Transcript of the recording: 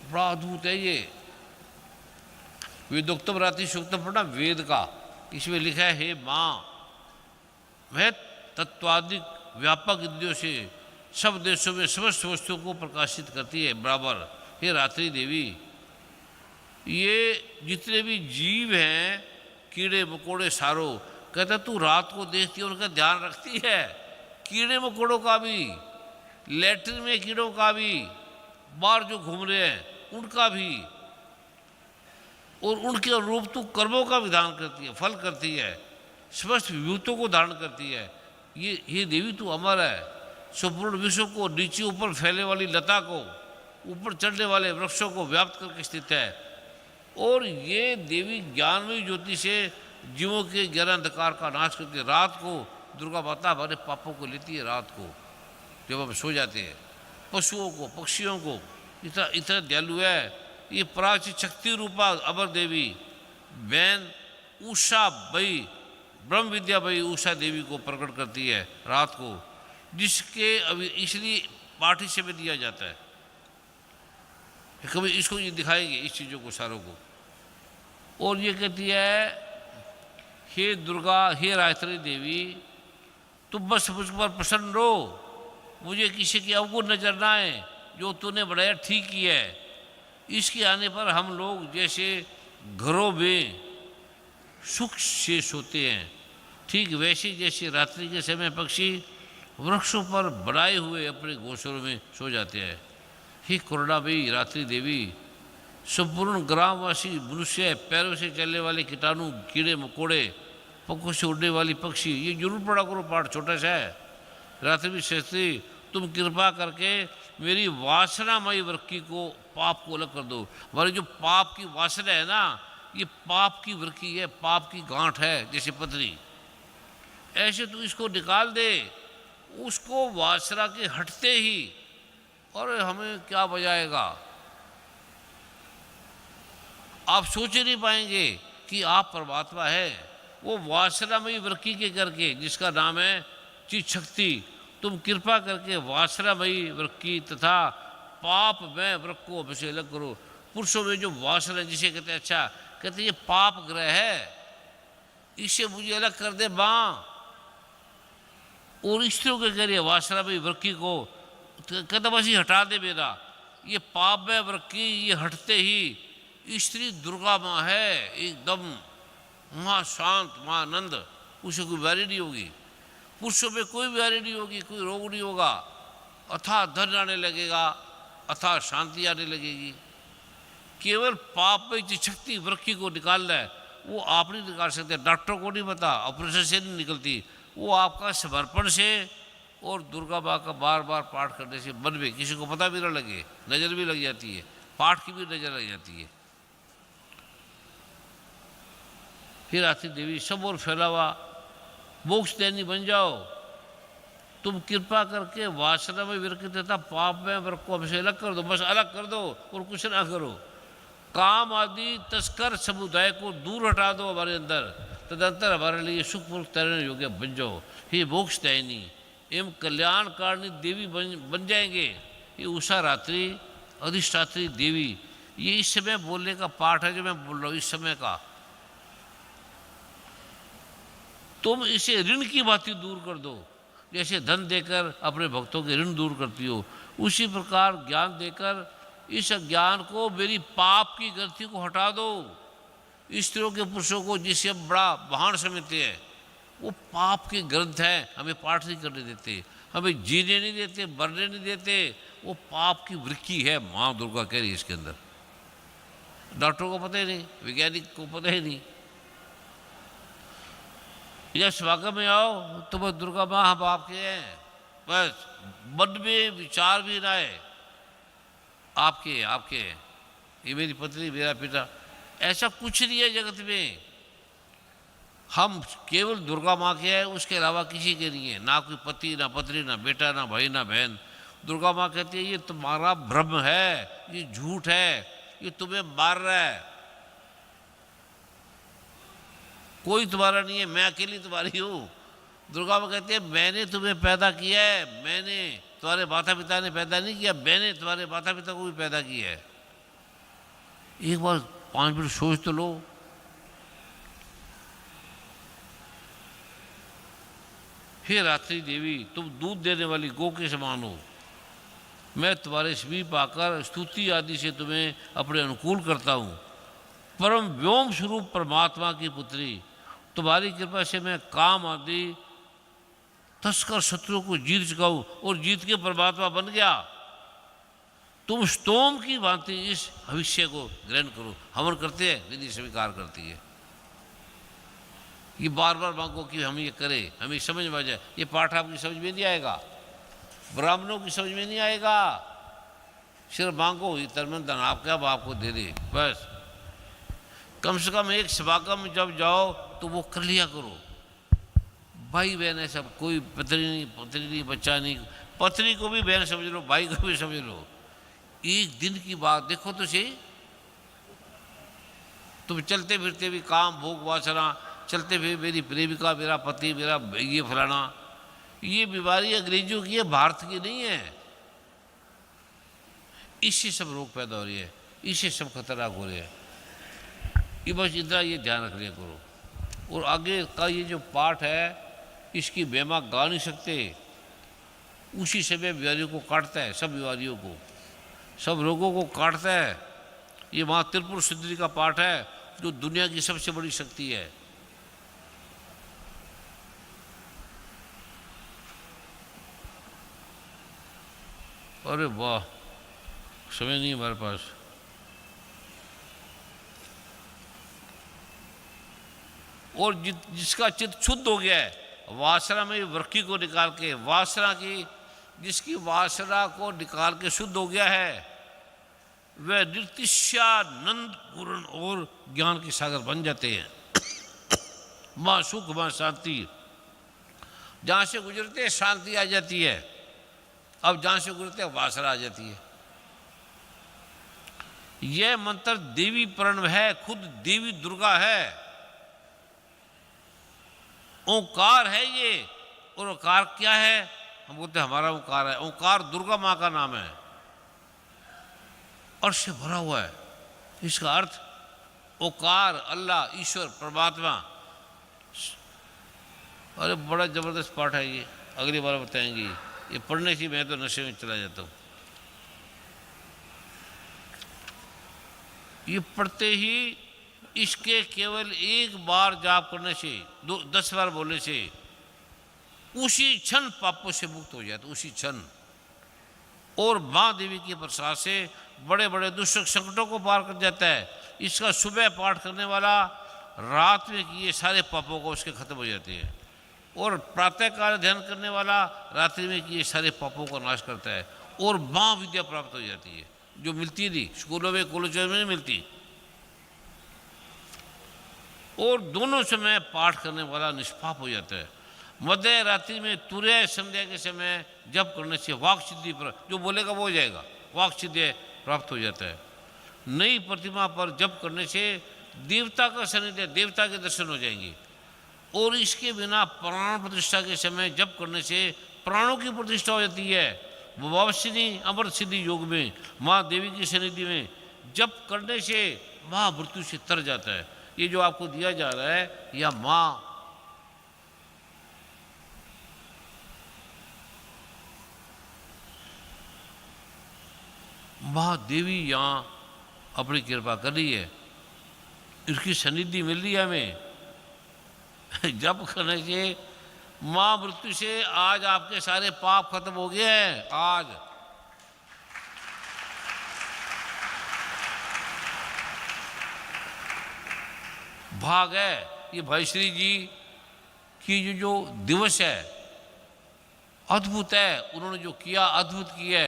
बड़ा अद्भुत है ये। वेदोक्तम रात्रि सूक्तम पढ़ना वेद का, इसमें लिखा है हे माँ, वह तत्वादिक व्यापक इंद्रियों से सब देशों में समस्त वस्तुओं को प्रकाशित करती है बराबर। हे रात्रि देवी, ये जितने भी जीव हैं, कीड़े मकोड़े सारो, कहता तू रात को देखती है, उनका ध्यान रखती है, कीड़े मकोड़ों का भी, लैट्रिन में कीड़ों का भी, बाहर जो घूम रहे हैं उनका भी, और उनके अनुरूप तू कर्मों का विधान करती है, फल करती है, समस्त विभूतों को धारण करती है। ये देवी तू अमर है, संपूर्ण विश्व को, नीचे ऊपर फैले वाली लता को, ऊपर चढ़ने वाले वृक्षों को व्याप्त करके स्थित है। और ये देवी ज्ञानमयी ज्योति से जीवों के गहरे अंधकार का नाश करती है। रात को दुर्गा माता हमारे पापों को लेती है, रात को जब हम सो जाते हैं। पशुओं को, पक्षियों को, इतना इतना दयालु है ये। प्राचीन शक्ति रूपा अमर देवी बैन उषा बई, ब्रह्म विद्या बई उषा देवी को प्रकट करती है रात को, जिसके अभी इसलिए पाठी से भी दिया जाता है। कभी इसको ये दिखाएंगे इस चीज़ों को सारों को। और ये कहती है हे दुर्गा, हे रायत्री देवी, तुम बस मुझ पर प्रसन्न रहो, मुझे किसी की अवगुण नजर ना आए, जो तूने बढ़ाया ठीक ही है। इसके आने पर हम लोग जैसे घरों में सुख से सोते हैं, ठीक वैसे जैसे रात्रि के समय पक्षी वृक्षों पर बनाए हुए अपने घोंसलों में सो जाते हैं। हे करुणामयी रात्रि देवी, संपूर्ण ग्रामवासी मनुष्य, पैरों से चलने वाले कीटाणु, कीड़े मकोड़े, पंखों से उड़ने वाली पक्षी, ये जरूर पढ़ा करो, पाठ छोटा सा है। रात्रि शास्त्री, तुम कृपा करके मेरी वासनामयी वृक्की को, पाप को अलग कर दो। हमारी जो पाप की वासना है ना, ये पाप की वृक्की है, पाप की गांठ है जैसे पतली, ऐसे तू इसको निकाल दे। उसको वासना के हटते ही, और हमें क्या बजाएगा, आप सोच ही नहीं पाएंगे कि आप परमात्मा है। वो वासनामयी वृक्की के करके, जिसका नाम है चित शक्ति, तुम कृपा करके वासनामयी वृक्की तथा पाप में वृक्क को हमसे अलग करो। पुरुषों में जो वासना, जिसे कहते हैं, अच्छा कहते ये पाप ग्रह है, इससे मुझे अलग कर दे माँ। और स्त्रियों के कह रही है वासनामयी वृक्की को, कहते बस ये हटा दे मेरा, ये पाप में वृक्की, ये हटते ही स्त्री दुर्गा माँ है, एकदम माँ शांत, माँ आनंद, उसे कोई बीमारी नहीं होगी, पुरुषों में कोई बीमारी नहीं होगी, कोई रोग नहीं होगा, अथाह धन आने लगेगा, अथाह शांति आने लगेगी। केवल पाप में जो शक्ति वृक्की को निकालना है वो आप नहीं निकाल सकते, डॉक्टर को नहीं पता, ऑपरेशन से नहीं निकलती, वो आपका समर्पण से और दुर्गा माँ का बार बार पाठ करने से मन में किसी को पता भी ना लगे, नज़र भी लग जाती है, पाठ की भी नज़र लग जाती है। फिर आती देवी सब और फैला हुआ, मोक्ष देनी बन जाओ, तुम कृपा करके वासना में विरक्त तथा पाप में वृक्क को हमसे अलग कर दो, बस अलग कर दो और कुछ ना करो। काम आदि तस्कर समुदाय को दूर हटा दो हमारे अंदर, तदंतर हमारे लिए सुखपूर्वक तैरने योग्य बन जाओ। हे मोक्ष दैनी एवं कल्याणकारिणी देवी बन जाएंगे। ये उषा रात्रि अधिष्ठात्री देवी, ये इस समय बोलने का पाठ है जो मैं बोल रहा हूँ, इस समय का। तुम इसे ऋण की भांति दूर कर दो, जैसे धन देकर अपने भक्तों के ऋण दूर करती हो, उसी प्रकार ज्ञान देकर इस ज्ञान को, मेरी पाप की गलती को हटा दो। स्त्रियों के पुरुषों को जिसे हम बड़ा महान समझते हैं, वो पाप के ग्रंथ हैं, हमें पाठ नहीं करने देते, हमें जीने नहीं देते, मरने नहीं देते, वो पाप की वृक्की है, माँ दुर्गा कह रही है इसके अंदर। डॉक्टरों को पता ही नहीं, वैज्ञानिक को पता ही नहीं। जब स्वागत में आओ तो बस दुर्गा माँ हम आपके हैं, बस मन में विचार भी ना है, आपके आपके, ये मेरी पत्नी, मेरा पिता, ऐसा कुछ नहीं है जगत में। हम केवल दुर्गा माँ के हैं, उसके अलावा किसी के नहीं है, ना कोई पति, ना पत्नी, ना बेटा, ना भाई, ना बहन। दुर्गा माँ कहती है ये तुम्हारा भ्रम है, ये झूठ है, ये तुम्हें मार रहा है, कोई तुम्हारा नहीं है, मैं अकेली तुम्हारी हूँ। दुर्गा माँ कहती है मैंने तुम्हें पैदा किया है, मैंने, तुम्हारे माता पिता ने पैदा नहीं किया, मैंने तुम्हारे माता पिता को भी पैदा किया है। एक बार 5 मिनट सोच तो लो। हे रात्रि देवी, तुम दूध देने वाली गौ के समान हो। मैं तुम्हारे समीप आकर स्तुति आदि से तुम्हें अपने अनुकूल करता हूँ। परम व्योम स्वरूप परमात्मा की पुत्री, तुम्हारी कृपा से मैं काम आदि तस्कर शत्रुओं को जीत चुका हूँ और जीत के परमात्मा बन गया। तुम स्तोम की भांति इस भविष्य को ग्रहण करो। हवन करते हैं, विधि स्वीकार करती है। ये बार बार मांगो कि हम ये करें, हमें समझ में आ जाए। ये पाठ आपकी समझ में नहीं आएगा, ब्राह्मणों की समझ में नहीं आएगा। सिर्फ मांगो, ये धन आपके अब आपको दे दे बस। कम से कम एक समागम जब जाओ तो वो कर लिया करो। भाई बहन है सब, कोई पत्नी नहीं, बच्चा नहीं। पत्नी को भी बहन समझ लो, भाई को भी समझ लो। एक दिन की बात देखो तो सही। तुम चलते फिरते भी काम भोग वासना, चलते फिर मेरी प्रेमिका, मेरा पति, मेरा ये फलाना, ये बीमारी अंग्रेजों की है, भारत की नहीं है। इससे सब रोग पैदा हो रही है, इससे सब खतरनाक हो रहे हैं। ये बस इतना ये ध्यान रख लिया करो। और आगे का ये जो पाठ है, इसकी बेमा गा नहीं सकते। उसी समय बीमारियों को काटता है, सब बीमारियों को, सब रोगों को काटता है। ये माँ त्रिपुर सुंदरी का पाठ है, जो दुनिया की सबसे बड़ी शक्ति है। अरे वाह, समय नहीं हमारे पास। और जिसका चित्त शुद्ध हो गया है, वासना में वृक्की को निकाल के, वासना की, जिसकी वासना को निकाल के शुद्ध हो गया है, वह निर्तिश्यानंद पूर्ण और ज्ञान के सागर बन जाते हैं। माँ सुख, माँ शांति, जहाँ से गुजरते शांति आ जाती है। अब जहाँ से गुजरते वासना आ जाती है। यह मंत्र देवी प्रणव है, खुद देवी दुर्गा है, ओंकार है ये। और ओंकार क्या है? हम बोलते हैं हमारा ओंकार है। ओंकार दुर्गा माँ का नाम है, अर्श से भरा हुआ है। इसका अर्थ ओंकार, अल्लाह, ईश्वर, परमात्मा। अरे बड़ा जबरदस्त पाठ है ये, अगली बार बताएंगे। ये पढ़ने से मैं तो नशे में चला जाता हूँ। ये पढ़ते ही इसके केवल एक बार जाप करने से, 10 बार बोलने से उसी क्षण पापों से मुक्त हो जाता, उसी क्षण। और माँ देवी के प्रसाद से बड़े बड़े दुष्ट संकटों को पार कर जाता है। इसका सुबह पाठ करने वाला रात में किए सारे पापों को उसके खत्म हो जाते हैं। और प्रातःकाल ध्यान करने वाला रात्रि में किए सारे पापों को नाश करता है। और माँ विद्या प्राप्त हो जाती है, जो मिलती नहीं, स्कूलों में कॉलेजों में नहीं मिलती। और दोनों समय पाठ करने वाला निष्पाप हो जाता है। मध्य रात्रि में तुरय संध्या के समय जप करने से वाक सिद्धि, पर जो बोलेगा वो हो जाएगा, वाक सिद्धि प्राप्त हो जाता है। नई प्रतिमा पर जप करने से देवता का सानिध्य, देवता के दर्शन हो जाएंगे। और इसके बिना प्राण प्रतिष्ठा के समय जप करने से प्राणों की प्रतिष्ठा हो जाती है। भवासिनी अमृत सिद्धि योग में माँ देवी की सन्निधि में जप करने से महामृत्यु से तर जाता है। ये जो आपको दिया जा रहा है, यह माँ देवी यहाँ अपनी कृपा कर रही है, इसकी सन्निधि मिल रही है हमें। जप करने से माँ मृत्यु से आज आपके सारे पाप खत्म हो गए हैं। आज भाग है ये भाई श्री जी की जो दिवस है, अद्भुत है। उन्होंने जो किया अद्भुत किया है।